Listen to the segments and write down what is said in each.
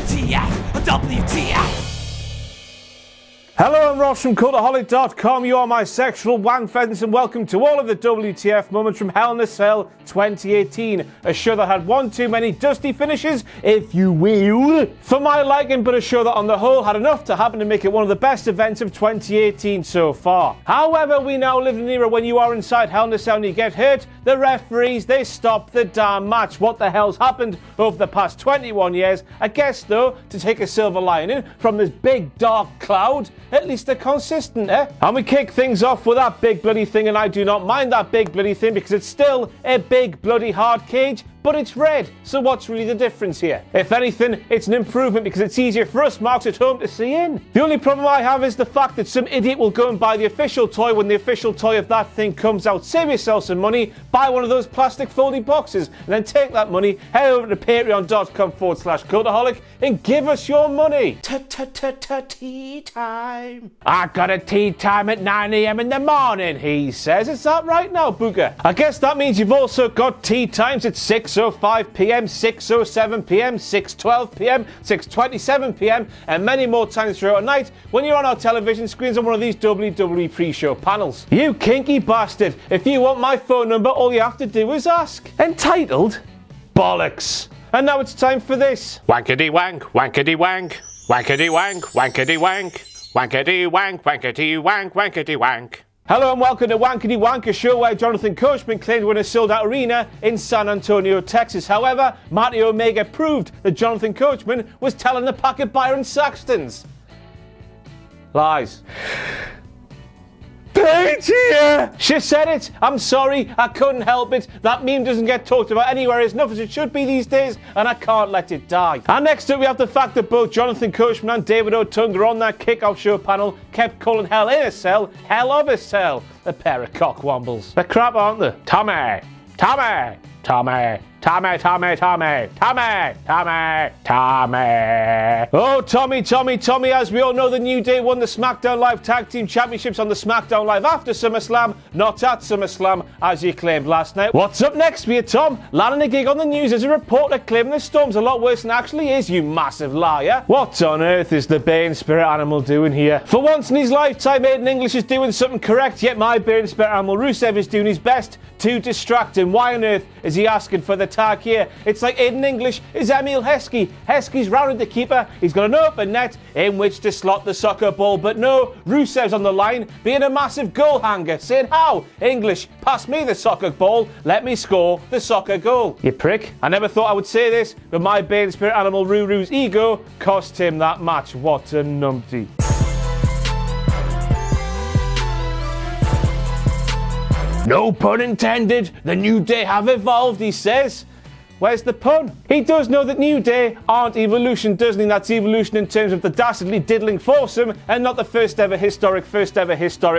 WTF, WTF. Hello, I'm Ross from Cultaholic.com. You are my sexual wank friends, and welcome to all of the WTF moments from Hell in a Cell 2018. A show that had one too many dusty finishes, if you will, for my liking, but a show that on the whole had enough to happen to make it one of the best events of 2018 so far. However, we now live in an era when you are inside Hell in a Cell and you get hurt, the referees, they stop the damn match. What the hell's happened over the past 21 years? I guess, though, to take a silver lining from this big dark cloud, at least they're consistent, eh? And we kick things off with that big bloody thing, and I do not mind that big bloody thing because it's still a big bloody hard cage, but it's red. So what's really the difference here? If anything, it's an improvement because it's easier for us marks at home to see in. The only problem I have is the fact that some idiot will go and buy the official toy when the official toy of that thing comes out. Save yourself some money, buy one of those plastic folding boxes, and then take that money, head over to patreon.com/cultaholic and give us your money. Tea time. I got a tea time at 9 a.m. in the morning, he says. Is that right now, Booger? I guess that means you've also got tea times at 6:05 p.m, 6:07 p.m, 6:12 p.m, 6:27 p.m, and many more times throughout the night when you're on our television screens on one of these WWE pre-show panels. You kinky bastard, if you want my phone number, all you have to do is ask. Entitled? Bollocks. And now it's time for this. Wankety wank, wankety wank, wankety wank, wankety wank, wankety wank, wankety wank, wankety wank. Hello and welcome to Wankety Wank, a show where Jonathan Coachman claimed to win a sold-out arena in San Antonio, Texas. However, Marty Omega proved that Jonathan Coachman was telling a pack of Byron Saxtons. Lies. Paige here! She said it. I'm sorry, I couldn't help it. That meme doesn't get talked about anywhere as enough as it should be these days, and I can't let it die. And next up we have the fact that both Jonathan Coachman and David Otunga on that Kickoff show panel kept calling Hell in a Cell, Hell of a Cell. A pair of cockwombles. They're crap, aren't they? Tommy! Tommy! Tommy! Tommy, Tommy, Tommy, Tommy, Tommy, Tommy. Oh, Tommy, Tommy, Tommy. As we all know, the New Day won the SmackDown Live Tag Team Championships on the SmackDown Live after SummerSlam, not at SummerSlam, as you claimed last night. What's up next for you, Tom? Landing a gig on the news as a reporter claiming the storm's a lot worse than it actually is, you massive liar. What on earth is the Bane Spirit Animal doing here? For once in his lifetime, Aiden English is doing something correct, yet my Bane Spirit Animal Rusev is doing his best to distract him. Why on earth is he asking for the tag here? It's like Aiden English is Emil Heskey. Heskey's rounded the keeper. He's got an open net in which to slot the soccer ball. But no, Rusev's on the line, being a massive goal hanger, saying, how? English, pass me the soccer ball. Let me score the soccer goal. You prick. I never thought I would say this, but my Bane Spirit Animal Ruru's ego cost him that match. What a numpty. No pun intended, the New Day have evolved, he says. Where's the pun? He does know that New Day aren't Evolution, doesn't he? That's Evolution in terms of the dastardly diddling foursome and not the first ever historic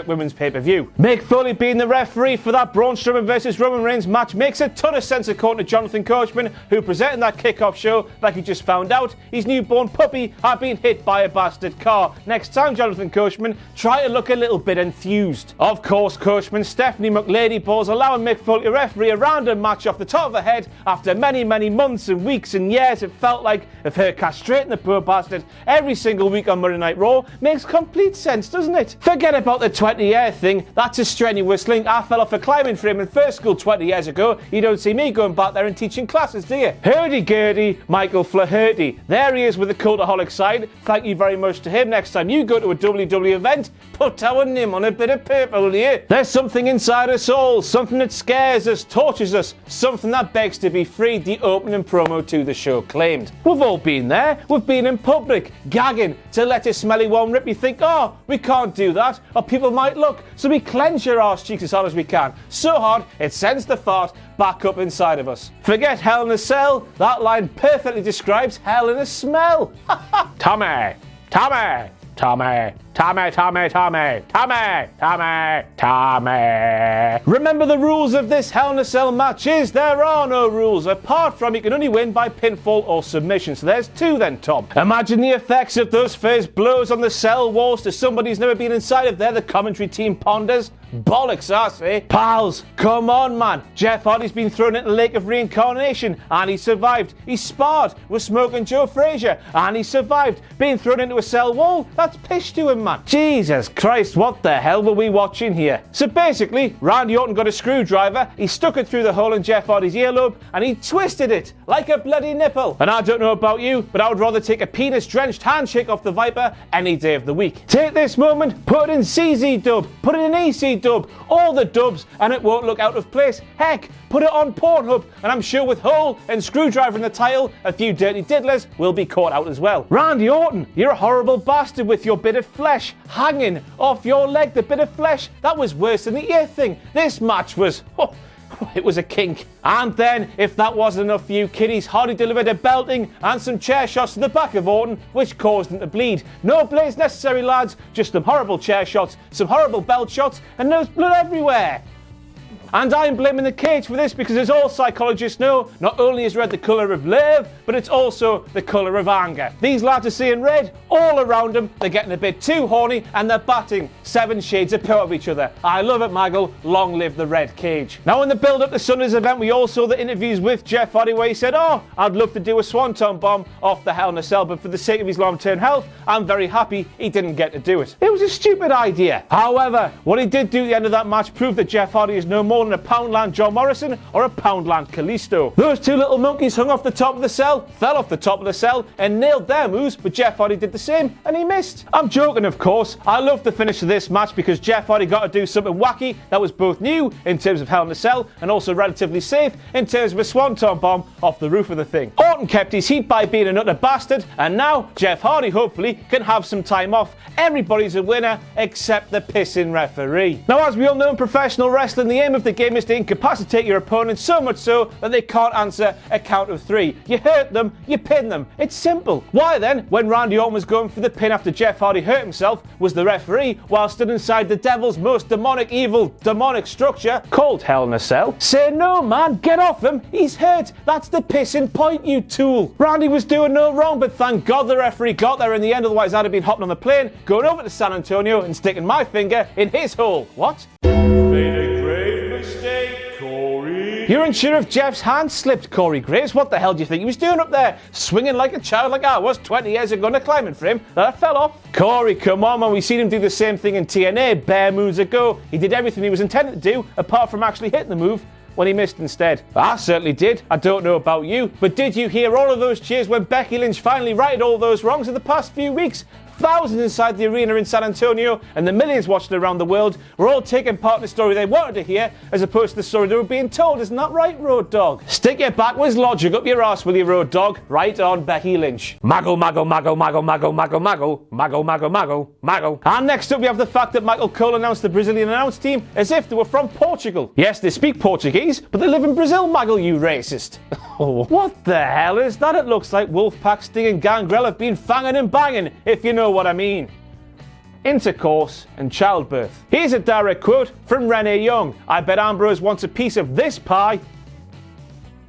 women's pay-per-view. Mick Foley being the referee for that Braun Strowman versus Roman Reigns match makes a ton of sense according to Jonathan Coachman, who presented that Kickoff show like he just found out his newborn puppy had been hit by a bastard car. Next time, Jonathan Coachman, try to look a little bit enthused. Of course, Coachman, Stephanie McLadyballs allowing Mick Foley to referee a random match off the top of her head after many months and weeks and years it felt like of her castrating the poor bastard every single week on Monday Night Raw. Makes complete sense, doesn't it? Forget about the 20-year thing. That's a strenuous link. I fell off a climbing frame in first school 20 years ago. You don't see me going back there and teaching classes, do you? Hurdy-gurdy, Michael Flaherty. There he is with the Cultaholic side. Thank you very much to him. Next time you go to a WWE event, put our name on a bit of paper, will you? There's something inside us all, something that scares us, tortures us, something that begs to be free. The opening promo to the show claimed. We've all been there. We've been in public, gagging to let a smelly one rip. You think, oh, we can't do that, or people might look. So we clench your arse cheeks as hard as we can. So hard, it sends the fart back up inside of us. Forget Hell in a Cell. That line perfectly describes hell in a smell. Tommy, Tommy, Tommy. Tommy, Tommy, Tommy, Tommy, Tommy, Tommy. Remember the rules of this Hell in a Cell match is there are no rules, apart from you can only win by pinfall or submission. So there's two then, Tom. Imagine the effects of those first blows on the cell walls to somebody who's never been inside of there, the commentary team ponders. Bollocks, I say. Pals, come on, man. Jeff Hardy's been thrown into the lake of reincarnation, and he survived. He sparred with Smoking Joe Frazier, and he survived. Being thrown into a cell wall, that's pish to him, man. Jesus Christ, what the hell were we watching here? So basically, Randy Orton got a screwdriver, he stuck it through the hole in Jeff Hardy's earlobe, and he twisted it like a bloody nipple. And I don't know about you, but I would rather take a penis-drenched handshake off the Viper any day of the week. Take this moment, put it in CZ dub, put it in EC dub, all the dubs, and it won't look out of place. Heck, put it on Pornhub, and I'm sure with hole and screwdriver in the title, a few dirty diddlers will be caught out as well. Randy Orton, you're a horrible bastard with your bit of flesh hanging off your leg. The bit of flesh, that was worse than the ear thing. This match was... it was a kink. And then, if that wasn't enough for you kiddies, Hardy delivered a belting and some chair shots to the back of Orton, which caused him to bleed. No blades necessary, lads, just some horrible chair shots, some horrible belt shots, and there's blood everywhere. And I'm blaming the cage for this because, as all psychologists know, not only is red the colour of love, but it's also the colour of anger. These lads are seeing red all around them, they're getting a bit too horny, and they're batting 7 shades of pure of each other. I love it, Maggle. Long live the red cage. Now, in the build-up to Sunday's event, we all saw the interviews with Jeff Hardy where he said, oh, I'd love to do a swanton bomb off the Hell in a Cell, but for the sake of his long-term health, I'm very happy he didn't get to do it. It was a stupid idea. However, what he did do at the end of that match proved that Jeff Hardy is no more than a Poundland John Morrison or a Poundland Kalisto. Those two little monkeys hung off the top of the cell, fell off the top of the cell, and nailed their moves, but Jeff Hardy did the same, and he missed. I'm joking, of course. I love the finish of this match because Jeff Hardy got to do something wacky that was both new in terms of Hell in a Cell and also relatively safe in terms of a swanton bomb off the roof of the thing. Orton kept his heat by being an utter bastard, and now Jeff Hardy hopefully can have some time off. Everybody's a winner except the pissing referee. Now, as we all know in professional wrestling, the aim of the game is to incapacitate your opponent so much so that they can't answer a count of 3. You hurt them, you pin them. It's simple. Why then, when Randy Orton was going for the pin after Jeff Hardy hurt himself, was the referee, while stood inside the devil's most demonic, evil, demonic structure called Hell in a Cell, say, no man, get off him, he's hurt. That's the pissing point, you tool. Randy was doing no wrong, but thank God the referee got there in the end, otherwise I'd have been hopping on the plane, going over to San Antonio and sticking my finger in his hole. What? Made a grave mistake, Corey. You're unsure if Jeff's hand slipped, Corey Graves. What the hell do you think he was doing up there? Swinging like a child like I was 20 years ago in a climbing frame that I fell off? Corey, come on, man. We've seen him do the same thing in TNA bare moons ago. He did everything he was intended to do, apart from actually hitting the move when he missed instead. I certainly did. I don't know about you, but did you hear all of those cheers when Becky Lynch finally righted all those wrongs in the past few weeks? Thousands inside the arena in San Antonio and the millions watching around the world were all taking part in the story they wanted to hear as opposed to the story they were being told. Isn't that right, Road Dogg? Stick your backwards logic up your arse, will you, Road Dogg? Right on, Becky Lynch. Maggle, maggle, maggle, maggle, maggle, maggle, maggle, maggle, maggle, maggle, maggle. And next up we have the fact that Michael Cole announced the Brazilian announce team as if they were from Portugal. Yes, they speak Portuguese, but they live in Brazil, Maggle, you racist. Oh, what the hell is that? It looks like Wolfpack, Sting and Gangrel have been fanging and banging, if you know what I mean. Intercourse and childbirth. Here's a direct quote from Renee Young. I bet Ambrose wants a piece of this pie.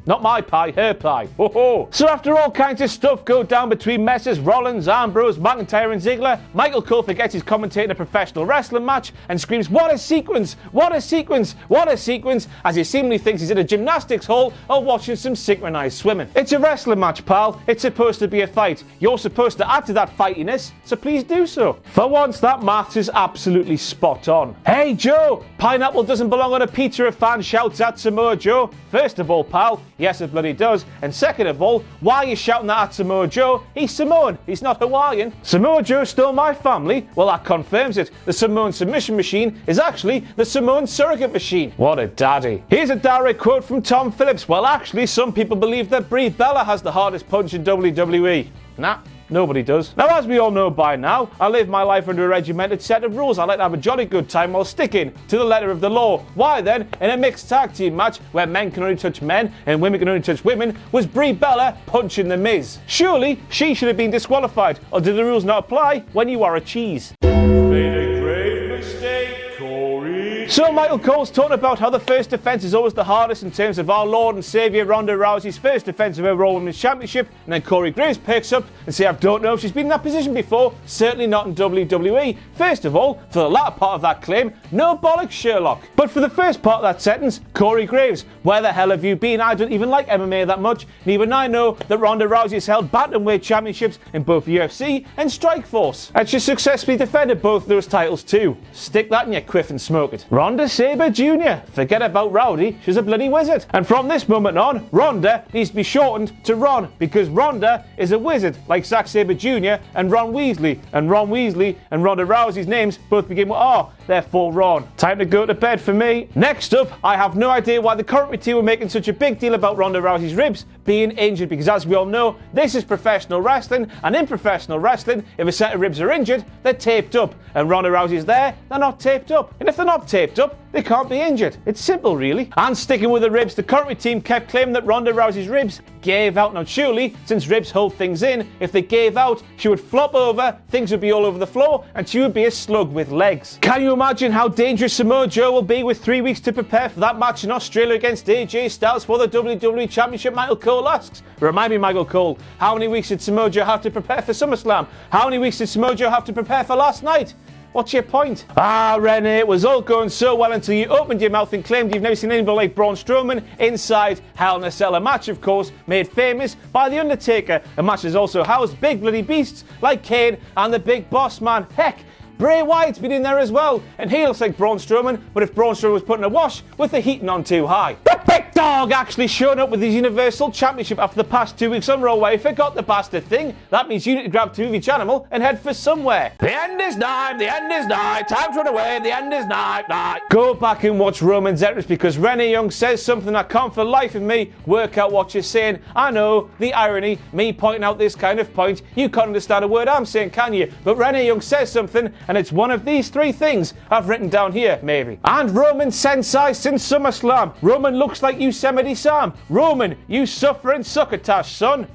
Not my pie, her pie. Ho ho. So after all kinds of stuff go down between messes, Rollins, Ambrose, McIntyre and Ziggler, Michael Cole forgets he's commentating a professional wrestling match and screams, what a sequence, what a sequence, what a sequence, as he seemingly thinks he's in a gymnastics hall or watching some synchronized swimming. It's a wrestling match, pal. It's supposed to be a fight. You're supposed to add to that fightiness, so please do so. For once, that maths is absolutely spot on. Hey Joe, pineapple doesn't belong on a pizza, a fan shouts at Samoa Joe. First of all, pal, yes, it bloody does. And second of all, why are you shouting that at Samoa Joe? He's Samoan, he's not Hawaiian. Samoa Joe stole my family? Well, that confirms it. The Samoan submission machine is actually the Samoan surrogate machine. What a daddy. Here's a direct quote from Tom Phillips. Well, actually, some people believe that Brie Bella has the hardest punch in WWE. Nah. Nobody does. Now, as we all know by now, I live my life under a regimented set of rules. I like to have a jolly good time while sticking to the letter of the law. Why then, in a mixed tag team match where men can only touch men and women can only touch women, was Brie Bella punching The Miz? Surely she should have been disqualified, or do the rules not apply when you are a cheese? Made a grave mistake, Corey. So Michael Cole's talking about how the first defense is always the hardest in terms of our Lord and Saviour Ronda Rousey's first defense of her Raw Women's Championship, and then Corey Graves perks up and says, I don't know if she's been in that position before, certainly not in WWE. First of all, for the latter part of that claim, no bollocks, Sherlock. But for the first part of that sentence, Corey Graves, where the hell have you been? I don't even like MMA that much, and even I know that Ronda Rousey has held bantamweight championships in both UFC and Strikeforce, and she successfully defended both those titles too. Stick that in your quiff and smoke it. Ronda Sabre Jr. Forget about Rowdy, she's a bloody wizard. And from this moment on, Ronda needs to be shortened to Ron, because Ronda is a wizard, like Zack Sabre Jr. and Ron Weasley. And Ron Weasley and Ronda Rousey's names both begin with R, therefore Ron. Time to go to bed for me. Next up, I have no idea why the commentary team were making such a big deal about Ronda Rousey's ribs being injured, because as we all know, this is professional wrestling, and in professional wrestling, if a set of ribs are injured, they're taped up. And Ronda Rousey's there, they're not taped up. And if they're not taped up, they can't be injured. It's simple, really. And sticking with the ribs, the commentary team kept claiming that Ronda Rousey's ribs gave out. Now surely, since ribs hold things in, if they gave out, she would flop over, things would be all over the floor, and she would be a slug with legs. Can you imagine how dangerous Samoa Joe will be with 3 weeks to prepare for that match in Australia against AJ Styles for the WWE Championship? Michael Cole asks. Remind me, Michael Cole, how many weeks did Samoa Joe have to prepare for SummerSlam? How many weeks did Samoa Joe have to prepare for last night? What's your point? Ah, Renee, it was all going so well until you opened your mouth and claimed you've never seen anybody like Braun Strowman inside Hell in a Cell. A match, of course, made famous by The Undertaker. A match has also housed big bloody beasts like Kane and the Big Boss Man. Heck, Bray Wyatt's been in there as well, and he looks like Braun Strowman, but if Braun Strowman was put in a wash with the heating on too high. The big dog actually showed up with his Universal Championship after the past 2 weeks on Raw, where he forgot the bastard thing. That means you need to grab two of each animal and head for somewhere. The end is nigh, the end is nigh, time to run away, the end is nigh. Go back and watch Roman's entrance, because Renee Young says something I can't for life of me work out what you're saying. I know, the irony, me pointing out this kind of point, you can't understand a word I'm saying, can you? But Renee Young says something, and it's one of these three things I've written down here, maybe. And Roman sensei since SummerSlam. Roman looks like Yosemite Sam. Roman, you suffering succotash, son.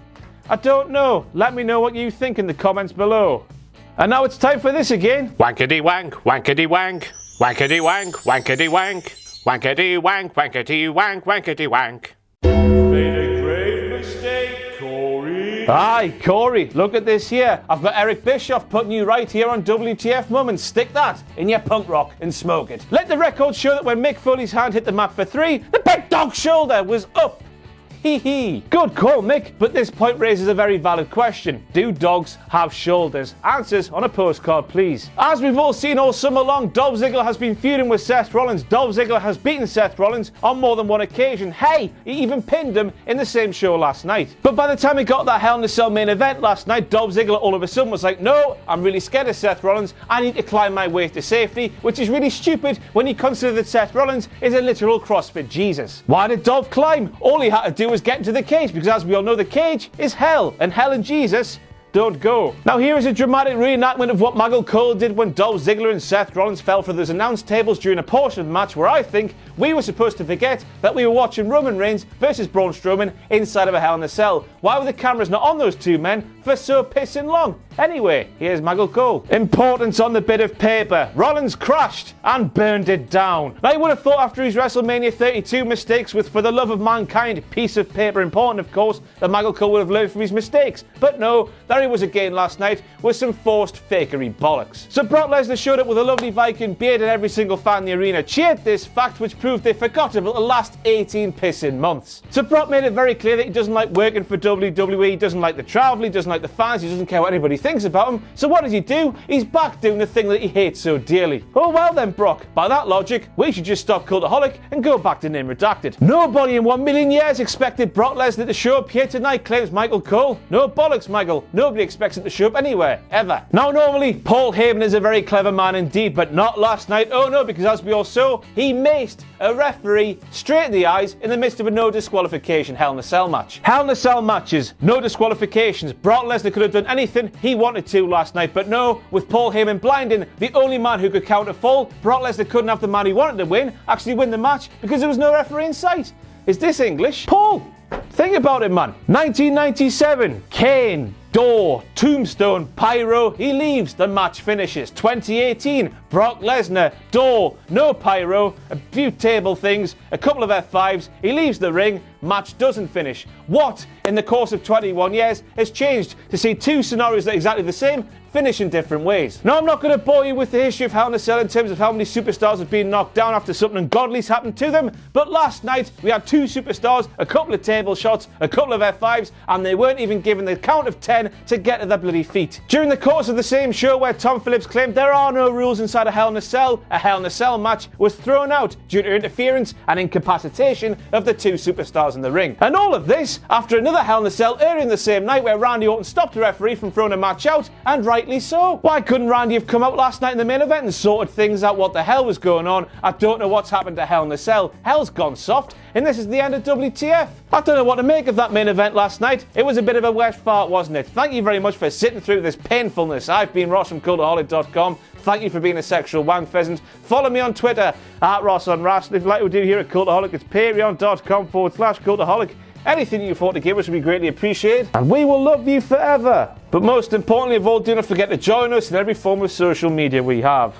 I don't know. Let me know what you think in the comments below. And now it's time for this again. Wankety wank, wankety wank, wankety wank, wankety wank, wankety wank, wankety wank, wankety wank. Made a grave mistake, Corey. Aye, Corey, look at this here. I've got Eric Bischoff putting you right here on WTF Moments. Stick that in your punk rock and smoke it. Let the record show that when Mick Foley's hand hit the mat for 3, the big dog's shoulder was up. Hee hee. Good call, Mick, but this point raises a very valid question. Do dogs have shoulders? Answers on a postcard, please. As we've all seen all summer long, Dolph Ziggler has been feuding with Seth Rollins. Dolph Ziggler has beaten Seth Rollins on more than one occasion. Hey, he even pinned him in the same show last night. But by the time he got that Hell in a Cell main event last night, Dolph Ziggler all of a sudden was like, no, I'm really scared of Seth Rollins. I need to climb my way to safety, which is really stupid when you consider that Seth Rollins is a literal CrossFit Jesus. Why did Dolph climb? All he had to do was get into the cage, because as we all know, the cage is hell, and hell and Jesus don't go. Now here is a dramatic reenactment of what Michael Cole did when Dolph Ziggler and Seth Rollins fell for those announced tables during a portion of the match where I think we were supposed to forget that we were watching Roman Reigns versus Braun Strowman inside of a Hell in a Cell. Why were the cameras not on those two men for so pissing long? Anyway, here's Michael Cole. Importance on the bit of paper. Rollins crashed and burned it down. Now you would have thought after his WrestleMania 32 mistakes with For the Love of Mankind, piece of paper important of course, that Michael Cole would have learned from his mistakes. But no, there he was again last night with some forced fakery bollocks. So Brock Lesnar showed up with a lovely Viking beard and every single fan in the arena cheered this fact, which proved they forgot about the last 18 pissing months. So Brock made it very clear that he doesn't like working for WWE, he doesn't like the travel, he doesn't like the fans, he doesn't care what anybody thinks about him. So what does he do? He's back doing the thing that he hates so dearly. Oh well then, Brock, by that logic, we should just stop Cultaholic and go back to name redacted. Nobody in 1 million years expected Brock Lesnar to show up here tonight, claims Michael Cole. No bollocks, Michael. Nobody expects him to show up anywhere, ever. Now normally, Paul Heyman is a very clever man indeed, but not last night. Oh no, because as we all saw, he maced a referee straight in the eyes in the midst of a no disqualification Hell in a Cell match. Hell in a Cell matches, no disqualifications. Brock Lesnar could have done anything he wanted to last night, but no, with Paul Heyman blinding the only man who could count a fall, Brock Lesnar couldn't have the man he wanted to win actually win the match because there was no referee in sight. Is this English? Paul, think about it, man. 1997, Kane, Door, Tombstone, Pyro, he leaves, the match finishes. 2018, Brock Lesnar, Door, no Pyro, a few table things, a couple of F5s, he leaves the ring, match doesn't finish. What, in the course of 21 years, has changed to see two scenarios that are exactly the same finish in different ways? Now, I'm not going to bore you with the history of Hell in a Cell in terms of how many superstars have been knocked down after something ungodly's happened to them, but last night we had two superstars, a couple of table shots, a couple of F5s, and they weren't even given the count of 10 to get to their bloody feet. During the course of the same show where Tom Phillips claimed there are no rules inside a Hell in a Cell match was thrown out due to interference and incapacitation of the two superstars in the ring. And all of this after another Hell in a Cell earlier in the same night where Randy Orton stopped the referee from throwing a match out, and rightly so. Why couldn't Randy have come out last night in the main event and sorted things out? What the hell was going on? I don't know what's happened to Hell in a Cell. Hell's gone soft, and this is the end of WTF. I don't know what to make of that main event last night. It was a bit of a wet fart, wasn't it? Thank you very much for sitting through this painfulness. I've been Ross from Cultaholic.com. Thank you for being a sexual wank pheasant. Follow me on Twitter at Ross on Ras. If you like what we do here at Cultaholic, it's patreon.com/Cultaholic. Anything you afford to give us would be greatly appreciated, and we will love you forever. But most importantly of all, do not forget to join us in every form of social media we have.